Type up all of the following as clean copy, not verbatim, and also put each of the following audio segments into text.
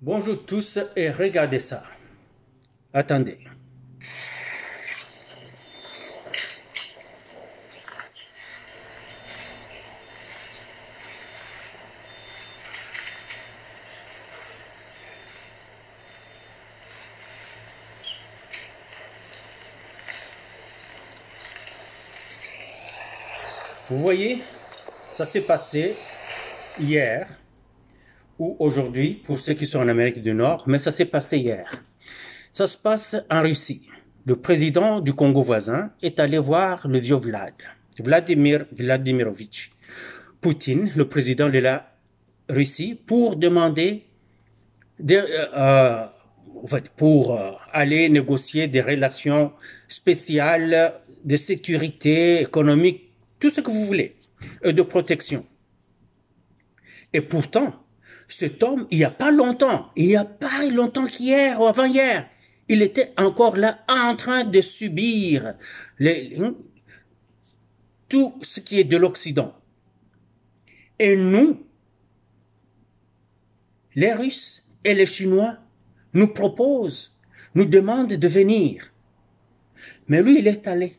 Bonjour tous et regardez ça. Attendez. Vous voyez, ça s'est passé hier ou aujourd'hui pour ceux qui sont en Amérique du Nord, mais ça s'est passé hier. Ça se passe en Russie. Le président du Congo voisin est allé voir le vieux Vladimir Vladimirovitch Poutine, le président de la Russie, pour demander pour aller négocier des relations spéciales de sécurité économique, tout ce que vous voulez, et de protection. Et pourtant, cet homme, il n'y a pas longtemps qu'hier ou avant-hier, il était encore là en train de subir tout ce qui est de l'Occident. Et nous, les Russes et les Chinois, nous proposent, nous demandent de venir. Mais lui, il est allé.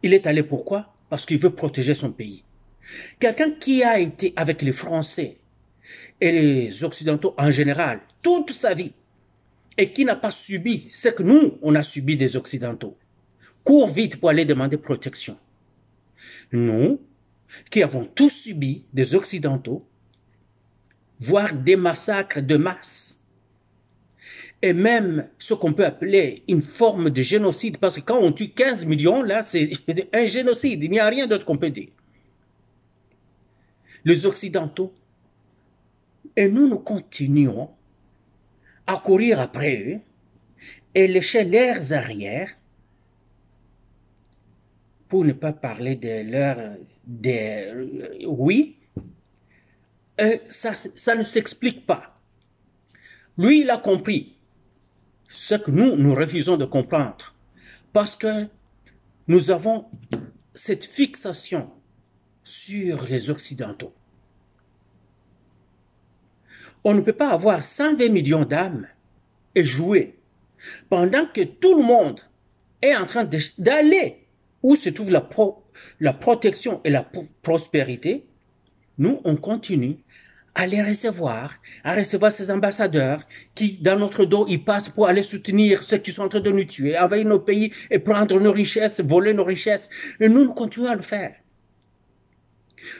Il est allé pourquoi? Parce qu'il veut protéger son pays. Quelqu'un qui a été avec les Français et les Occidentaux en général toute sa vie et qui n'a pas subi ce que nous, on a subi des Occidentaux, court vite pour aller demander protection. Nous, qui avons tous subi des Occidentaux, voire des massacres de masse, et même ce qu'on peut appeler une forme de génocide, parce que quand on tue 15 millions, là, c'est un génocide, il n'y a rien d'autre qu'on peut dire. Les Occidentaux, et nous continuons à courir après eux et lécher leurs arrières pour ne pas parler de leur... oui, ça ne s'explique pas. Lui, il a compris ce que nous refusons de comprendre parce que nous avons cette fixation sur les Occidentaux. On ne peut pas avoir 120 millions d'âmes et jouer pendant que tout le monde est en train d'aller où se trouve la protection et la prospérité. Nous, on continue à les recevoir, à recevoir ces ambassadeurs qui, dans notre dos, ils passent pour aller soutenir ceux qui sont en train de nous tuer, envahir nos pays et prendre nos richesses, voler nos richesses. Et nous continuons à le faire.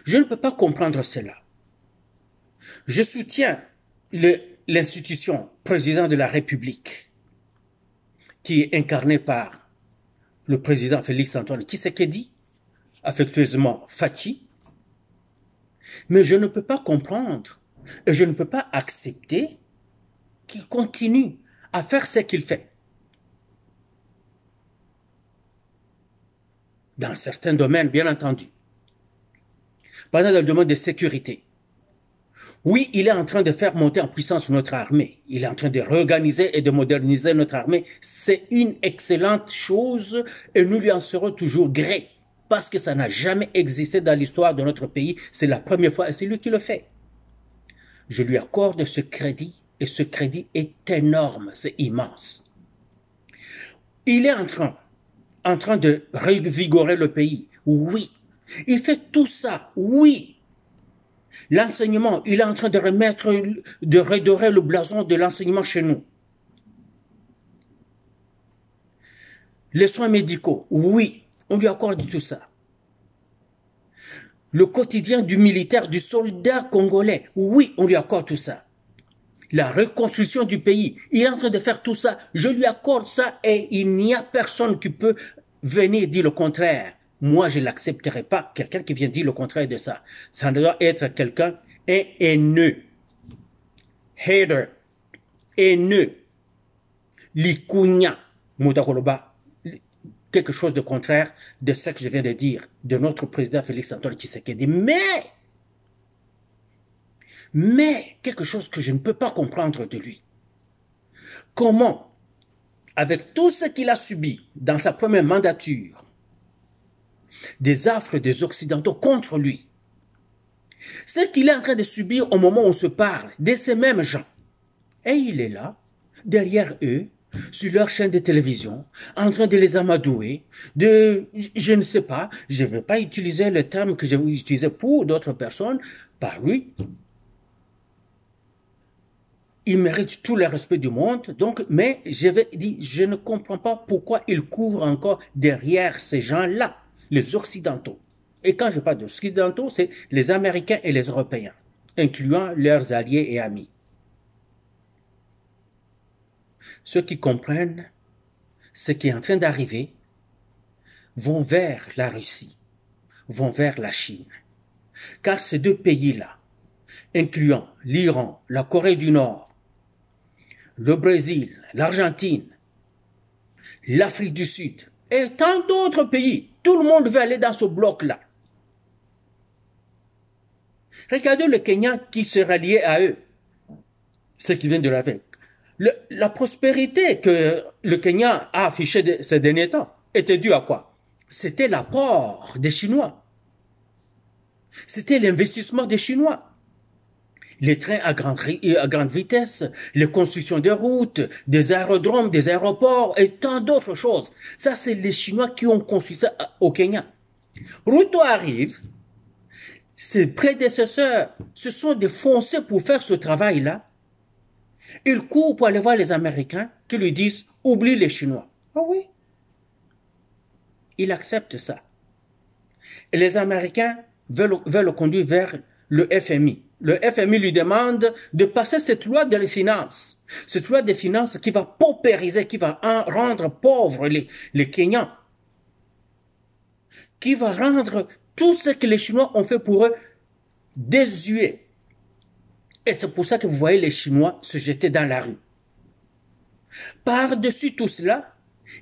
Je ne peux pas comprendre cela. Je soutiens l'institution président de la République qui est incarnée par le président Félix-Antoine Tshisekedi, affectueusement Fachi, mais je ne peux pas comprendre et je ne peux pas accepter qu'il continue à faire ce qu'il fait. Dans certains domaines, bien entendu. Pendant le domaine de sécurité. Oui, il est en train de faire monter en puissance notre armée. Il est en train de réorganiser et de moderniser notre armée. C'est une excellente chose et nous lui en serons toujours gré. Parce que ça n'a jamais existé dans l'histoire de notre pays. C'est la première fois et c'est lui qui le fait. Je lui accorde ce crédit et ce crédit est énorme, c'est immense. Il est en train de revigorer le pays. Oui. Il fait tout ça. Oui. L'enseignement, il est en train de redorer le blason de l'enseignement chez nous. Les soins médicaux, oui. On lui accorde tout ça. Le quotidien du militaire, du soldat congolais, oui, on lui accorde tout ça. La reconstruction du pays, il est en train de faire tout ça. Je lui accorde ça et il n'y a personne qui peut venir dire le contraire. Moi, je ne l'accepterai pas. Quelqu'un qui vient dire le contraire de ça. Ça doit être quelqu'un haineux. Hater. Haineux. Likunya. Moudakoloba. Quelque chose de contraire de ce que je viens de dire de notre président Félix-Antoine Tshisekedi. Mais, quelque chose que je ne peux pas comprendre de lui. Comment, avec tout ce qu'il a subi dans sa première mandature, des affres des Occidentaux contre lui, ce qu'il est en train de subir au moment où on se parle, de ces mêmes gens, Et il est là, derrière eux, sur leur chaîne de télévision, en train de les amadouer, je ne sais pas, je ne vais pas utiliser le terme que j'ai utilisé pour d'autres personnes, par lui. Il mérite tout le respect du monde, donc, mais je vais dire, je ne comprends pas pourquoi il court encore derrière ces gens-là, les Occidentaux. Et quand je parle d'Occidentaux, c'est les Américains et les Européens, incluant leurs alliés et amis. Ceux qui comprennent ce qui est en train d'arriver vont vers la Russie, vont vers la Chine. Car ces deux pays-là, incluant l'Iran, la Corée du Nord, le Brésil, l'Argentine, l'Afrique du Sud et tant d'autres pays, tout le monde veut aller dans ce bloc-là. Regardez le Kenya qui se ralliait à eux, ce qui vient de la veille. La prospérité que le Kenya a affichée ces derniers temps était due à quoi? C'était l'apport des Chinois. C'était l'investissement des Chinois. Les trains à grande vitesse, les constructions de routes, des aérodromes, des aéroports et tant d'autres choses. Ça, c'est les Chinois qui ont construit ça au Kenya. Ruto arrive, ses prédécesseurs se sont défoncés pour faire ce travail-là. Il court pour aller voir les Américains qui lui disent « oublie les Chinois ». Ah oui. Il accepte ça. Et les Américains veulent le conduire vers le FMI. Le FMI lui demande de passer cette loi de les finances. Cette loi des finances qui va paupériser, qui va rendre pauvres les Kenyans. Qui va rendre tout ce que les Chinois ont fait pour eux désuet. Et c'est pour ça que vous voyez les Chinois se jeter dans la rue. Par-dessus tout cela,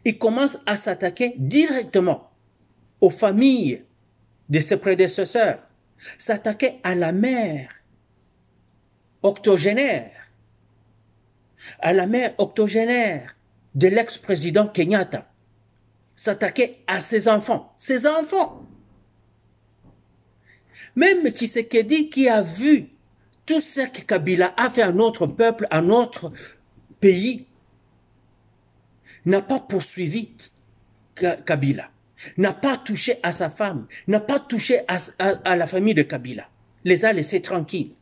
ils commencent à s'attaquer directement aux familles de ses prédécesseurs, s'attaquer à la mère octogénaire, de l'ex-président Kenyatta, s'attaquer à ses enfants. Même Tshisekedi qui a vu tout ce que Kabila a fait à notre peuple, à notre pays, n'a pas poursuivi Kabila, n'a pas touché à sa femme, n'a pas touché à la famille de Kabila, les a laissés tranquilles.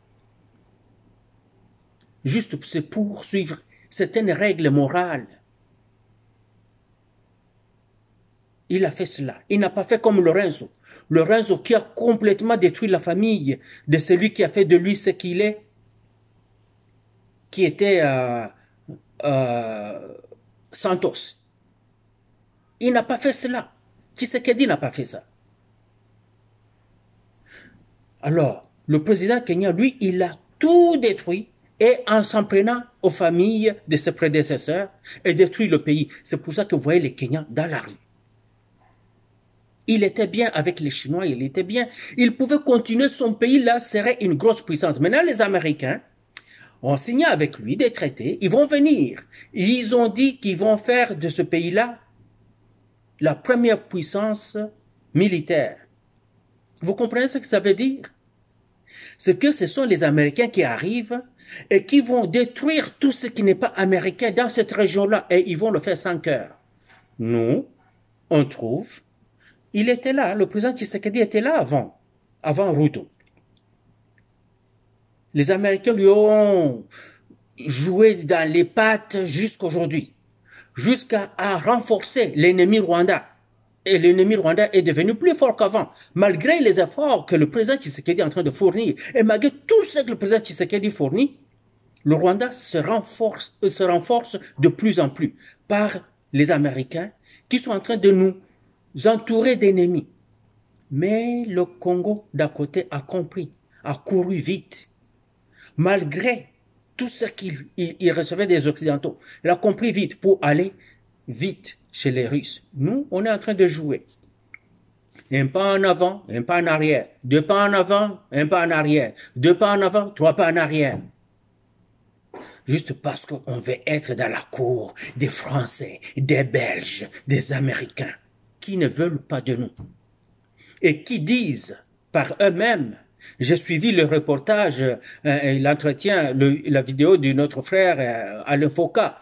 Juste pour se poursuivre certaines règles morales. Il a fait cela. Il n'a pas fait comme Lorenzo. Lorenzo qui a complètement détruit la famille de celui qui a fait de lui ce qu'il est, qui était Santos. Il n'a pas fait cela. Tshisekedi n'a pas fait ça. Alors, le président kenyan, lui, il a tout détruit et en s'en prenant aux familles de ses prédécesseurs et détruit le pays. C'est pour ça que vous voyez les Kenyans dans la rue. Il était bien avec les Chinois, il était bien. Il pouvait continuer, son pays-là serait une grosse puissance. Maintenant, les Américains ont signé avec lui des traités, ils vont venir. Ils ont dit qu'ils vont faire de ce pays-là la première puissance militaire. Vous comprenez ce que ça veut dire? C'est que ce sont les Américains qui arrivent et qui vont détruire tout ce qui n'est pas américain dans cette région-là et ils vont le faire sans cœur. Nous, on trouve, il était là, le président Tshisekedi était là avant Ruto. Les Américains lui ont joué dans les pattes jusqu'aujourd'hui, jusqu'à renforcer l'ennemi Rwanda. Et l'ennemi Rwanda est devenu plus fort qu'avant, malgré les efforts que le président Tshisekedi est en train de fournir. Et malgré tout ce que le président Tshisekedi fournit, le Rwanda se renforce de plus en plus par les Américains qui sont en train de nous entourer d'ennemis. Mais le Congo d'à côté a compris, a couru vite. Malgré tout ce qu'il recevait des Occidentaux, il a compris vite pour aller vite chez les Russes. Nous, on est en train de jouer. Un pas en avant, un pas en arrière. 2 pas en avant, un pas en arrière. 2 pas en avant, 3 pas en arrière. Juste parce qu'on veut être dans la cour des Français, des Belges, des Américains, qui ne veulent pas de nous. Et qui disent par eux-mêmes J'ai suivi le reportage, l'entretien, la vidéo de notre frère Alain Foucault,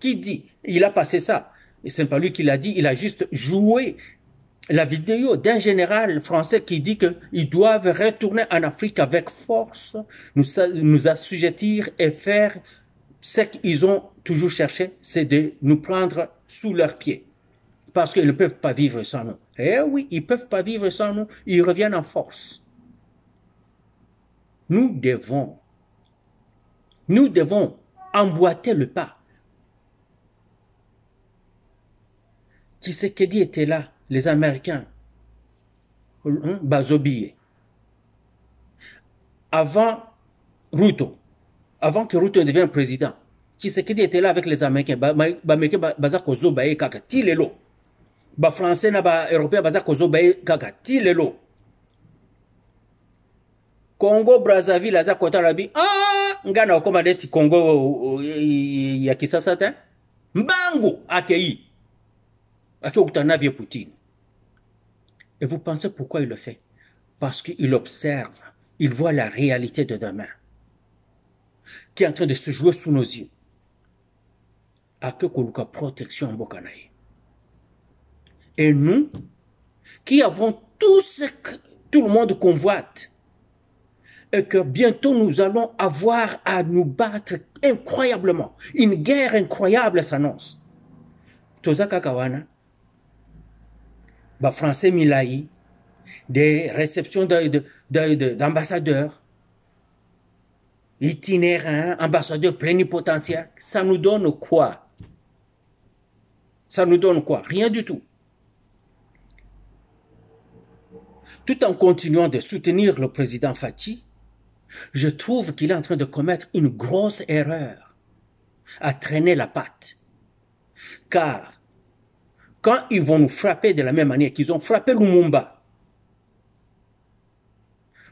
qui dit, il a passé ça. Et ce n'est pas lui qui l'a dit, il a juste joué la vidéo d'un général français qui dit qu'ils doivent retourner en Afrique avec force, nous assujettir et faire ce qu'ils ont toujours cherché, c'est de nous prendre sous leurs pieds. Parce qu'ils ne peuvent pas vivre sans nous. Eh oui, ils ne peuvent pas vivre sans nous, ils reviennent en force. Nous devons emboîter le pas. Tshisekedi était là, les Américains, Bazobié. Avant Ruto, avant que Ruto devienne président, Tshisekedi était là avec les Américains. Américains baza kozo bae kaka tilelo. Ba français na ba européen baza kozo bae kaka tilelo. Congo Brazzaville aza kota labi ngana okomande ti Congo ya kisasa te mbangu akei akokutana vie Poutine. Et vous pensez pourquoi il le fait? Parce qu'il observe, il voit la réalité de demain qui est en train de se jouer sous nos yeux. À que koluka protection Mbokanaï. Et nous, qui avons tout ce que tout le monde convoite, et que bientôt nous allons avoir à nous battre incroyablement. Une guerre incroyable s'annonce. Tozaka Kawana, bah français Milaï, des réceptions d'ambassadeurs, itinérants, ambassadeurs plénipotentiaires, ça nous donne quoi? Ça nous donne quoi? Rien du tout. Tout en continuant de soutenir le président Fachi, je trouve qu'il est en train de commettre une grosse erreur à traîner la patte. Car quand ils vont nous frapper de la même manière qu'ils ont frappé Lumumba,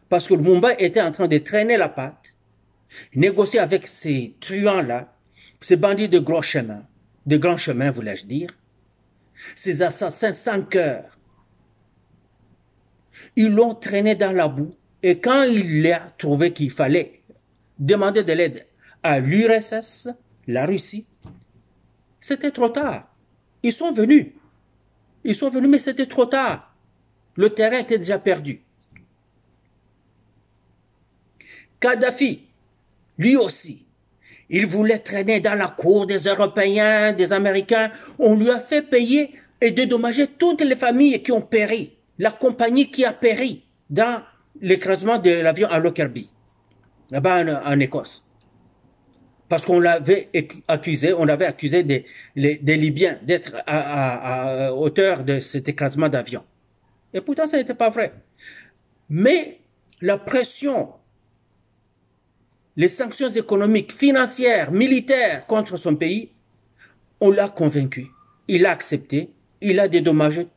parce que Lumumba était en train de traîner la patte, négocier avec ces truands-là, ces bandits de grands chemins, voulais-je dire, ces assassins sans cœur, ils l'ont traîné dans la boue. Et quand il a trouvé qu'il fallait demander de l'aide à l'URSS, la Russie, c'était trop tard. Ils sont venus, mais c'était trop tard. Le terrain était déjà perdu. Kadhafi, lui aussi, il voulait traîner dans la cour des Européens, des Américains. On lui a fait payer et dédommager toutes les familles qui ont péri, la compagnie qui a péri dans l'écrasement de l'avion à Lockerbie, là-bas en Écosse. Parce qu'on l'avait accusé, des Libyens d'être à hauteur de cet écrasement d'avion. Et pourtant, ça n'était pas vrai. Mais la pression, les sanctions économiques, financières, militaires contre son pays, on l'a convaincu. Il a accepté, il a dédommagé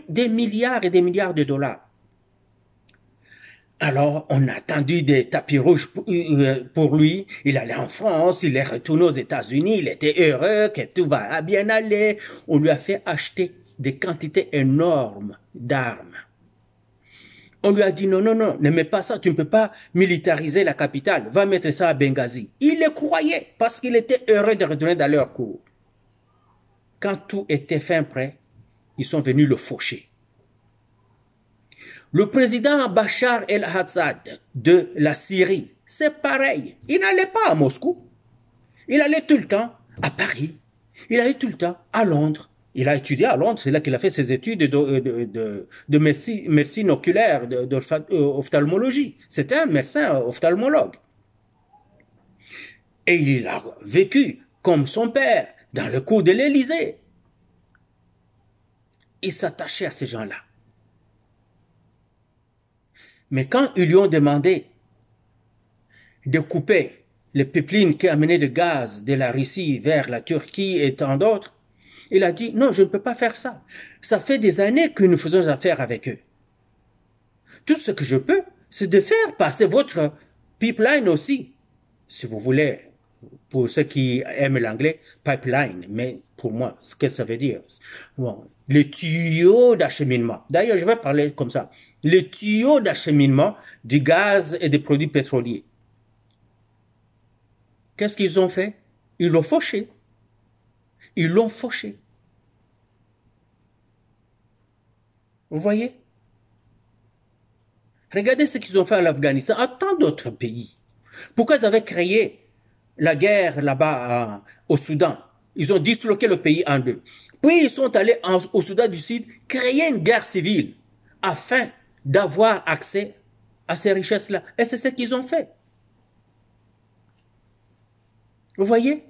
des milliards et des milliards de dollars. Alors, on a tendu des tapis rouges pour lui. Il allait en France, il est retourné aux États-Unis, il était heureux, que tout va bien aller. On lui a fait acheter des quantités énormes d'armes. On lui a dit non, ne mets pas ça, tu ne peux pas militariser la capitale, va mettre ça à Benghazi. Il le croyait parce qu'il était heureux de retourner dans leur cour. Quand tout était fin prêt, ils sont venus le faucher. Le président Bachar el-Assad de la Syrie, c'est pareil. Il n'allait pas à Moscou. Il allait tout le temps à Paris. Il allait tout le temps à Londres. Il a étudié à Londres. C'est là qu'il a fait ses études de médecine oculaire, d'ophtalmologie. C'était un médecin ophtalmologue. Et il a vécu comme son père dans le cours de l'Élysée. Il s'attachait à ces gens-là. Mais quand ils lui ont demandé de couper les pipelines qui amenaient le gaz de la Russie vers la Turquie et tant d'autres, il a dit non, je ne peux pas faire ça. Ça fait des années que nous faisons affaire avec eux. Tout ce que je peux, c'est de faire passer votre pipeline aussi. Si vous voulez pour ceux qui aiment l'anglais, pipeline, mais pour moi, ce que ça veut dire, bon, les tuyaux d'acheminement. D'ailleurs, je vais parler comme ça. Les tuyaux d'acheminement du gaz et des produits pétroliers. Qu'est-ce qu'ils ont fait? Ils l'ont fauché. Ils l'ont fauché. Vous voyez? Regardez ce qu'ils ont fait en Afghanistan, à tant d'autres pays. Pourquoi ils avaient créé la guerre là-bas au Soudan? Ils ont disloqué le pays en deux. Puis ils sont allés au Soudan du Sud créer une guerre civile afin d'avoir accès à ces richesses-là. Et c'est ce qu'ils ont fait. Vous voyez?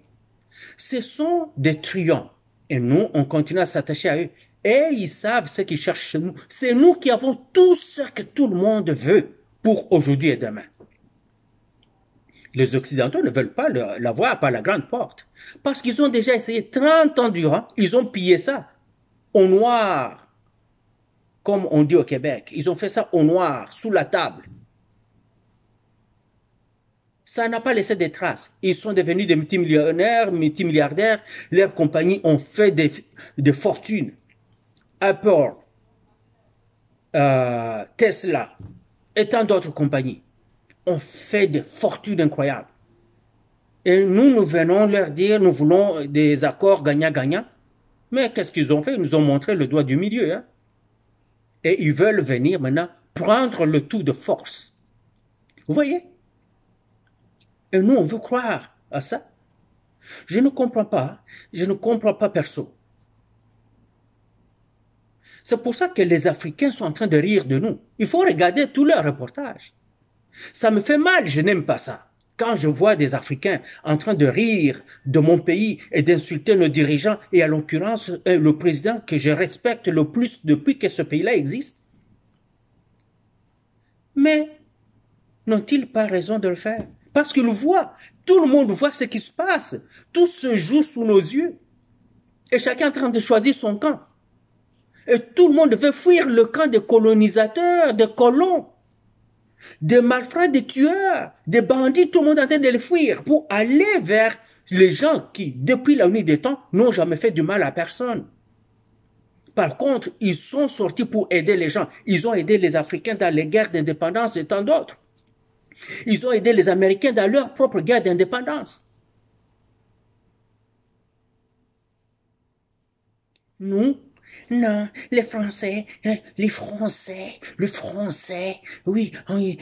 Ce sont des truands. Et nous, on continue à s'attacher à eux. Et ils savent ce qu'ils cherchent chez nous. C'est nous qui avons tout ce que tout le monde veut pour aujourd'hui et demain. Les Occidentaux ne veulent pas l'avoir par la grande porte. Parce qu'ils ont déjà essayé 30 ans durant, ils ont pillé ça au noir. Comme on dit au Québec. Ils ont fait ça au noir, sous la table. Ça n'a pas laissé des traces. Ils sont devenus des multimillionnaires, multimilliardaires. Leurs compagnies ont fait des fortunes. Apple, Tesla et tant d'autres compagnies ont fait des fortunes incroyables. Et nous venons leur dire, nous voulons des accords gagnant-gagnant. Mais qu'est-ce qu'ils ont fait? Ils nous ont montré le doigt du milieu. Hein? Et ils veulent venir maintenant prendre le tout de force. Vous voyez? Et nous, on veut croire à ça. Je ne comprends pas. Je ne comprends pas perso. C'est pour ça que les Africains sont en train de rire de nous. Il faut regarder tous leurs reportages. Ça me fait mal, je n'aime pas ça. Quand je vois des Africains en train de rire de mon pays et d'insulter nos dirigeants, et à l'occurrence le président que je respecte le plus depuis que ce pays-là existe. Mais n'ont-ils pas raison de le faire? Parce qu'ils voient, tout le monde voit ce qui se passe. Tout se joue sous nos yeux. Et chacun est en train de choisir son camp. Et tout le monde veut fuir le camp des colonisateurs, des colons, des malfrats, des tueurs, des bandits, tout le monde est en train de les fuir pour aller vers les gens qui, depuis la nuit des temps, n'ont jamais fait du mal à personne. Par contre, ils sont sortis pour aider les gens. Ils ont aidé les Africains dans les guerres d'indépendance et tant d'autres. Ils ont aidé les Américains dans leur propre guerre d'indépendance. Nous, non, les Français, le français, oui,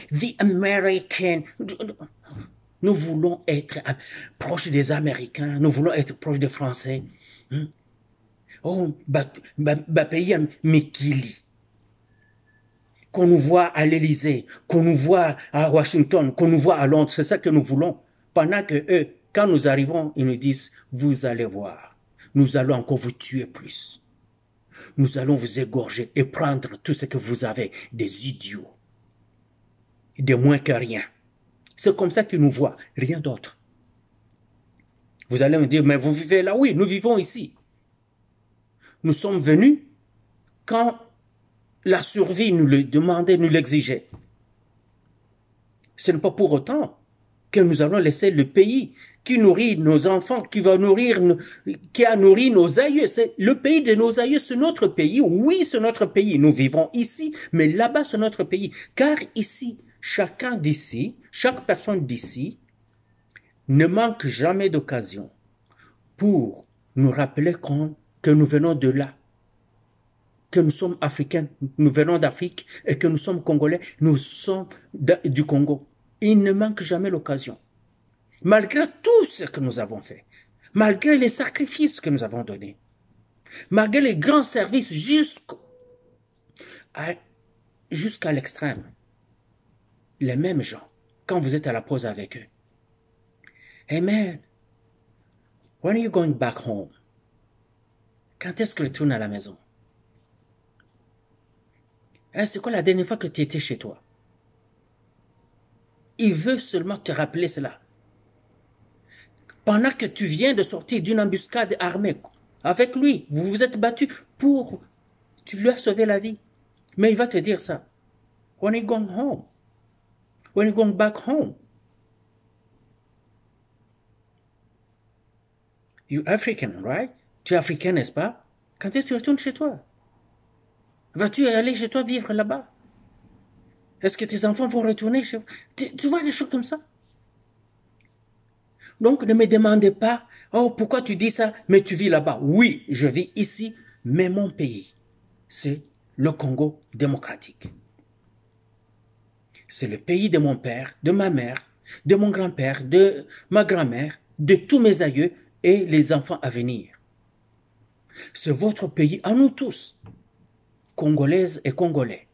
the American. Nous voulons être proches des Américains, nous voulons être proches des Français. Oh, pays Mikili. Qu'on nous voit à l'Élysée, qu'on nous voit à Washington, qu'on nous voit à Londres, c'est ça que nous voulons. Pendant que eux, quand nous arrivons, ils nous disent, vous allez voir, nous allons encore vous tuer plus. Nous allons vous égorger et prendre tout ce que vous avez, des idiots, de moins que rien. C'est comme ça qu'ils nous voient, rien d'autre. Vous allez me dire, mais vous vivez là? Oui, nous vivons ici. Nous sommes venus quand la survie nous le demandait, nous l'exigeait. Ce n'est pas pour autant que nous allons laisser le pays qui nourrit nos enfants, qui a nourri nos aïeux. C'est le pays de nos aïeux, c'est notre pays. Oui, c'est notre pays. Nous vivons ici, mais là-bas, c'est notre pays. Car ici, chacun d'ici, chaque personne d'ici, ne manque jamais d'occasion pour nous rappeler que nous venons de là, que nous sommes africains, nous venons d'Afrique et que nous sommes congolais, nous sommes du Congo. Il ne manque jamais l'occasion. Malgré tout ce que nous avons fait, malgré les sacrifices que nous avons donnés, malgré les grands services jusqu'à l'extrême, les mêmes gens, quand vous êtes à la pause avec eux, hey man, when are you going back home? Quand est-ce que tu retournes à la maison? Hey, c'est quoi la dernière fois que tu étais chez toi? Il veut seulement te rappeler cela. Pendant que tu viens de sortir d'une embuscade armée avec lui, vous vous êtes battu tu lui as sauvé la vie. Mais il va te dire ça. When are you going home? When are you going back home? You African, right? Tu es africain, n'est-ce pas? Quand est-ce que tu retournes chez toi? Vas-tu aller chez toi vivre là-bas? Est-ce que tes enfants vont retourner chez tu vois des choses comme ça? Donc, ne me demandez pas, oh, pourquoi tu dis ça, mais tu vis là-bas. Oui, je vis ici, mais mon pays, c'est le Congo démocratique. C'est le pays de mon père, de ma mère, de mon grand-père, de ma grand-mère, de tous mes aïeux et les enfants à venir. C'est votre pays à nous tous, Congolaises et Congolais.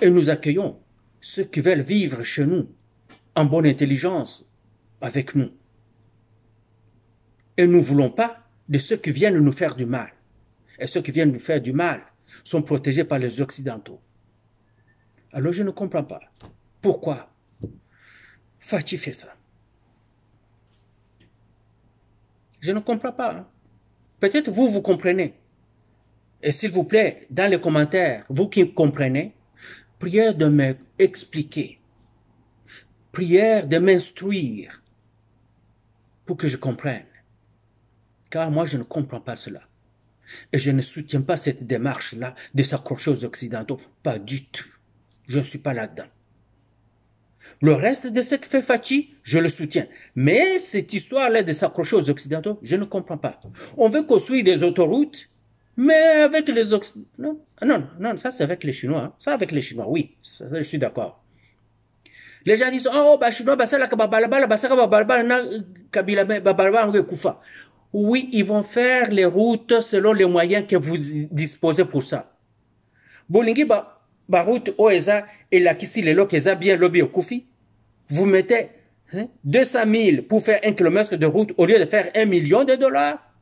Et nous accueillons ceux qui veulent vivre chez nous en bonne intelligence avec nous. Et nous ne voulons pas de ceux qui viennent nous faire du mal. Et ceux qui viennent nous faire du mal sont protégés par les Occidentaux. Alors je ne comprends pas. Pourquoi Fachi fait ça? Je ne comprends pas. Hein? Peut-être vous, vous comprenez. Et s'il vous plaît, dans les commentaires, vous qui comprenez, prière de m'expliquer. Prière de m'instruire pour que je comprenne. Car moi, je ne comprends pas cela. Et je ne soutiens pas cette démarche-là de s'accrocher aux Occidentaux. Pas du tout. Je ne suis pas là-dedans. Le reste de ce que fait Fachi, je le soutiens. Mais cette histoire-là de s'accrocher aux Occidentaux, je ne comprends pas. On veut construire des autoroutes, mais avec les Occidentaux. Non, non, non, ça c'est avec les Chinois. Hein. Ça avec les Chinois, oui, ça, je suis d'accord. Les gens disent, oh, bah, Chinois, bah, ça, là, oui, ils vont faire les routes selon les moyens que vous disposez pour ça. Bolingi, bah, route Oeza et la Kissi, les Lokeza, bien lobby au Koufi. Vous mettez 200 000 pour faire 1 kilomètre de route au lieu de faire $1 million.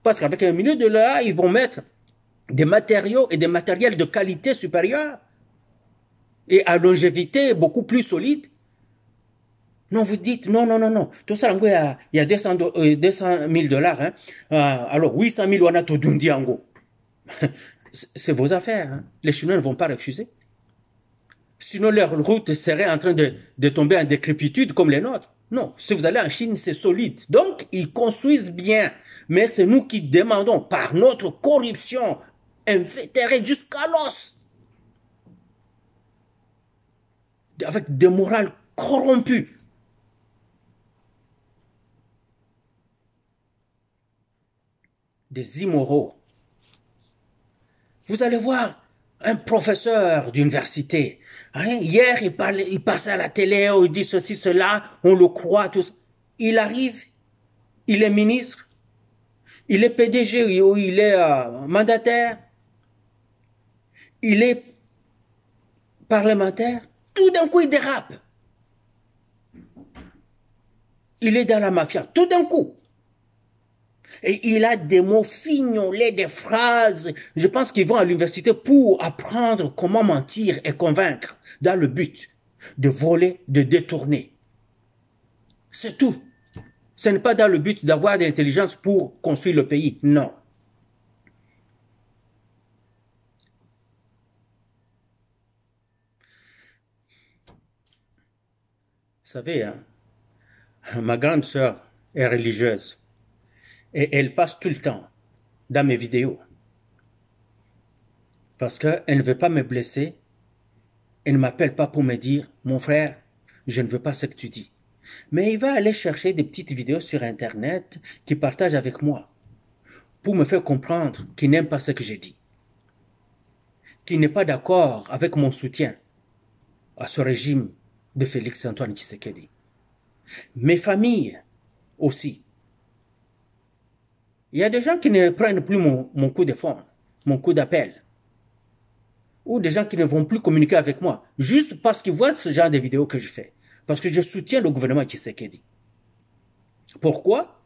Parce qu'avec $1 million, ils vont mettre des matériaux et des matériels de qualité supérieure et à longévité beaucoup plus solide. Non, vous dites, non, non, non, non. Tout ça, il y a 200 000 $. Hein. Alors, 800 000 wana to dundi ango. C'est vos affaires. Hein. Les Chinois ne vont pas refuser. Sinon, leur route serait en train de tomber en décrépitude comme les nôtres. Non, si vous allez en Chine, c'est solide. Donc, ils construisent bien. Mais c'est nous qui demandons, par notre corruption, invétérée jusqu'à l'os, avec des morales corrompues, des immoraux. Vous allez voir un professeur d'université. Hein, hier, il passait à la télé, il dit ceci, cela, on le croit, tout ça. Il arrive, il est ministre, il est PDG, il est mandataire, il est parlementaire. Tout d'un coup, il dérape. Il est dans la mafia, tout d'un coup. Et il a des mots fignolés, des phrases. Je pense qu'ils vont à l'université pour apprendre comment mentir et convaincre dans le but de voler, de détourner. C'est tout. Ce n'est pas dans le but d'avoir de l'intelligence pour construire le pays. Non. Vous savez, hein, ma grande sœur est religieuse. Et elle passe tout le temps dans mes vidéos. Parce qu'elle ne veut pas me blesser. Elle ne m'appelle pas pour me dire, mon frère, je ne veux pas ce que tu dis. Mais il va aller chercher des petites vidéos sur Internet qu'il partage avec moi. Pour me faire comprendre qu'il n'aime pas ce que j'ai dit. Qu'il n'est pas d'accord avec mon soutien à ce régime de Félix-Antoine Tshisekedi. Mes familles aussi. Il y a des gens qui ne prennent plus mon coup de fond, mon coup d'appel. Ou des gens qui ne vont plus communiquer avec moi, juste parce qu'ils voient ce genre de vidéos que je fais. Parce que je soutiens le gouvernement Tshisekedi. Pourquoi?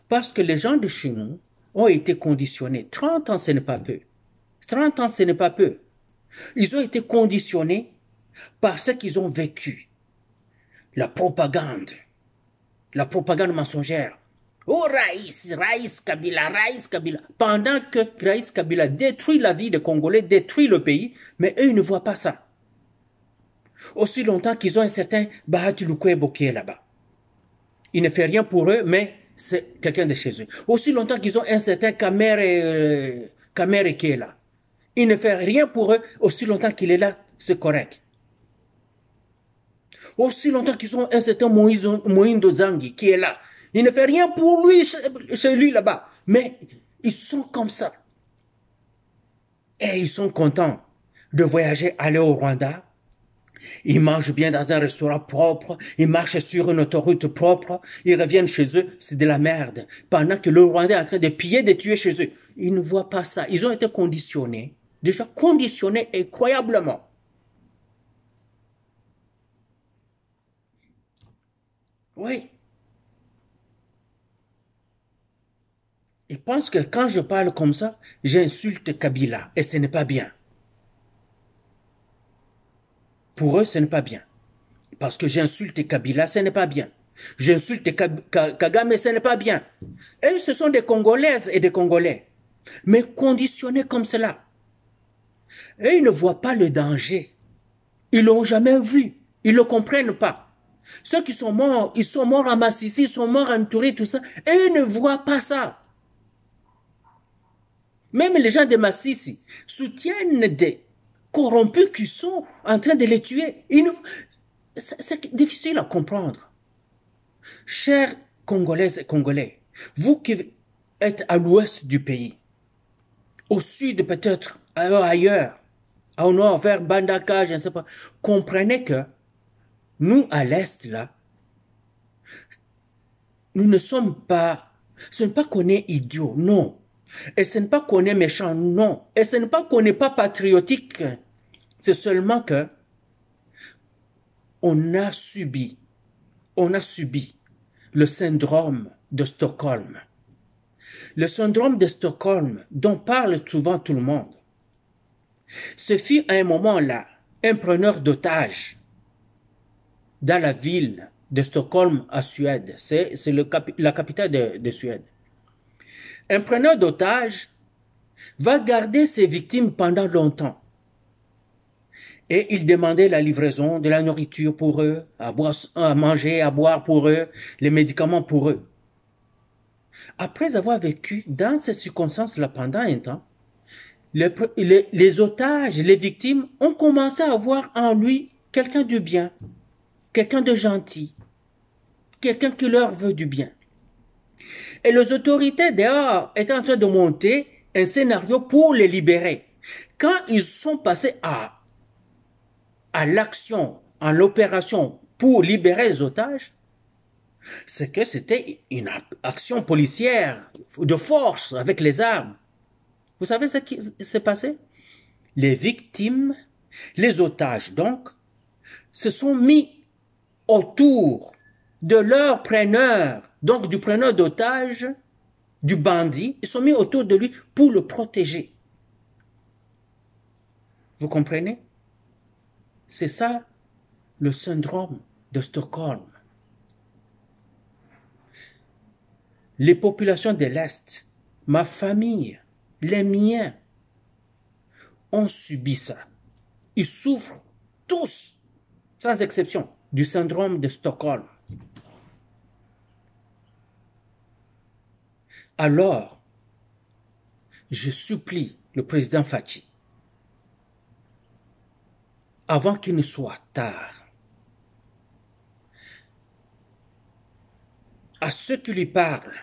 Parce que les gens de chez nous ont été conditionnés. 30 ans, ce n'est pas peu. 30 ans, ce n'est pas peu. Ils ont été conditionnés par ce qu'ils ont vécu. La propagande mensongère. Oh, Raïs Kabila. Pendant que Raïs Kabila détruit la vie des Congolais, détruit le pays, mais eux, ils ne voient pas ça. Aussi longtemps qu'ils ont un certain Bahati Lukwebo qui est là-bas. Il ne fait rien pour eux, mais c'est quelqu'un de chez eux. Aussi longtemps qu'ils ont un certain Kamere qui est là. Il ne fait rien pour eux, aussi longtemps qu'il est là, c'est correct. Aussi longtemps qu'ils ont un certain Moïndo Zangi qui est là. Il ne fait rien pour lui, chez lui là-bas. Mais ils sont comme ça. Et ils sont contents de voyager, aller au Rwanda. Ils mangent bien dans un restaurant propre, ils marchent sur une autoroute propre, ils reviennent chez eux, c'est de la merde. Pendant que le Rwandais est en train de piller, de tuer chez eux. Ils ne voient pas ça. Ils ont été conditionnés, déjà conditionnés incroyablement. Oui. Ils pensent que quand je parle comme ça, j'insulte Kabila, et ce n'est pas bien. Pour eux, ce n'est pas bien. Parce que j'insulte Kabila, ce n'est pas bien. J'insulte Kagame, ce n'est pas bien. Et ce sont des Congolaises et des Congolais, mais conditionnés comme cela. Et ils ne voient pas le danger. Ils l'ont jamais vu. Ils ne le comprennent pas. Ceux qui sont morts, ils sont morts à Massissi, ils sont morts en Touré, tout ça, et ils ne voient pas ça. Même les gens de Massissi soutiennent des corrompus qui sont en train de les tuer. C'est difficile à comprendre. Chers Congolaises et Congolais, vous qui êtes à l'ouest du pays, au sud peut-être, ailleurs, au nord, vers Bandaka, je ne sais pas, comprenez que nous, à l'est, là, nous ne sommes pas, ce n'est pas qu'on est idiot, non. Et ce n'est pas qu'on est méchant, non. Et ce n'est pas qu'on n'est pas patriotique. C'est seulement que on a subi le syndrome de Stockholm. Le syndrome de Stockholm dont parle souvent tout le monde. Ce fut à un moment là un preneur d'otages dans la ville de Stockholm à Suède. C'est la capitale de Suède. Un preneur d'otages va garder ses victimes pendant longtemps. Et il demandait la livraison de la nourriture pour eux, à manger, à boire pour eux, les médicaments pour eux. Après avoir vécu dans ces circonstances-là pendant un temps, les otages, les victimes ont commencé à voir en lui quelqu'un de bien, quelqu'un de gentil, quelqu'un qui leur veut du bien. Et les autorités dehors étaient en train de monter un scénario pour les libérer. Quand ils sont passés à l'action, à l'opération pour libérer les otages, c'est que c'était une action policière de force avec les armes. Vous savez ce qui s'est passé? Les victimes, les otages donc, se sont mis autour de leur preneur, donc du preneur d'otages, du bandit, ils sont mis autour de lui pour le protéger. Vous comprenez? C'est ça le syndrome de Stockholm. Les populations de l'Est, ma famille, les miens, ont subi ça. Ils souffrent tous, sans exception, du syndrome de Stockholm. Alors, je supplie le président Fachi, avant qu'il ne soit tard, à ceux qui lui parlent,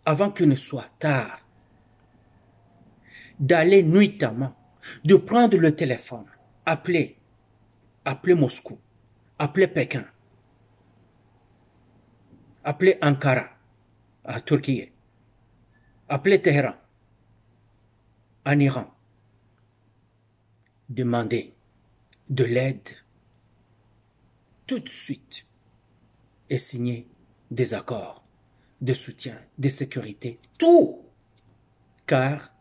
avant qu'il ne soit tard, d'aller nuitamment, de prendre le téléphone, appeler Moscou, appeler Pékin, appeler Ankara, à Turquie, appeler Téhéran, en Iran, demander de l'aide tout de suite et signer des accords de soutien, de sécurité, tout, car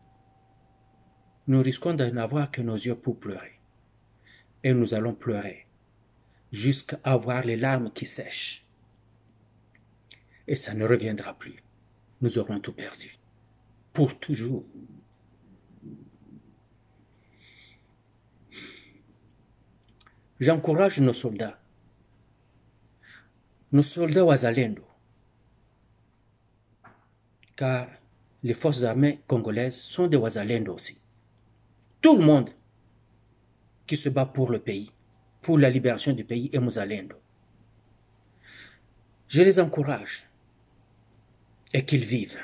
nous risquons de n'avoir que nos yeux pour pleurer. Et nous allons pleurer jusqu'à avoir les larmes qui sèchent. Et ça ne reviendra plus. Nous aurons tout perdu. Pour toujours. J'encourage nos soldats wazalendo, car les forces armées congolaises sont des Wazalendo aussi. Tout le monde qui se bat pour le pays, pour la libération du pays est Muzalendo. Je les encourage et qu'ils vivent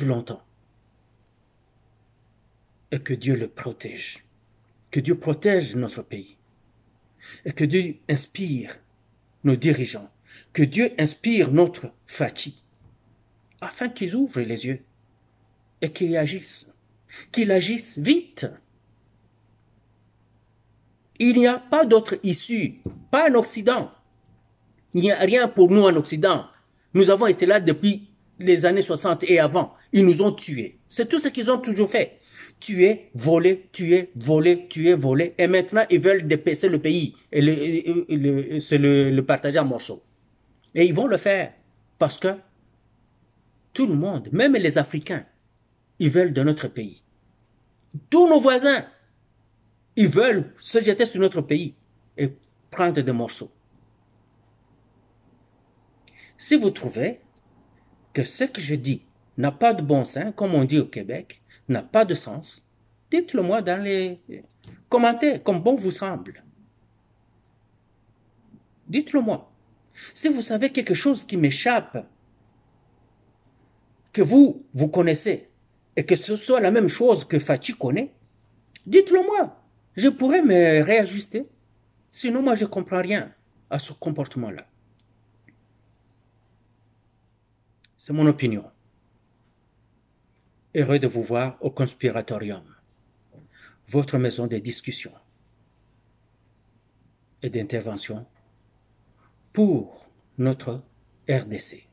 longtemps et que Dieu le protège, que Dieu protège notre pays et que Dieu inspire nos dirigeants, que Dieu inspire notre Fati afin qu'ils ouvrent les yeux et qu'ils agissent vite. Il n'y a pas d'autre issue, pas en Occident. Il n'y a rien pour nous en Occident. Nous avons été là depuis les années 60 et avant. Ils nous ont tués. C'est tout ce qu'ils ont toujours fait. Tuer, voler, tuer, voler, tuer, voler. Et maintenant, ils veulent dépecer le pays et le partager en morceaux. Et ils vont le faire parce que tout le monde, même les Africains, ils veulent de notre pays. Tous nos voisins, ils veulent se jeter sur notre pays et prendre des morceaux. Si vous trouvez que ce que je dis n'a pas de bon sens, comme on dit au Québec, n'a pas de sens, dites-le moi dans les commentaires, comme bon vous semble. Dites-le moi. Si vous savez quelque chose qui m'échappe, que vous connaissez, et que ce soit la même chose que Fati connaît, dites-le moi. Je pourrais me réajuster. Sinon, moi, je ne comprends rien à ce comportement-là. C'est mon opinion. Heureux de vous voir au Conspiratorium, votre maison de discussion et d'intervention pour notre RDC.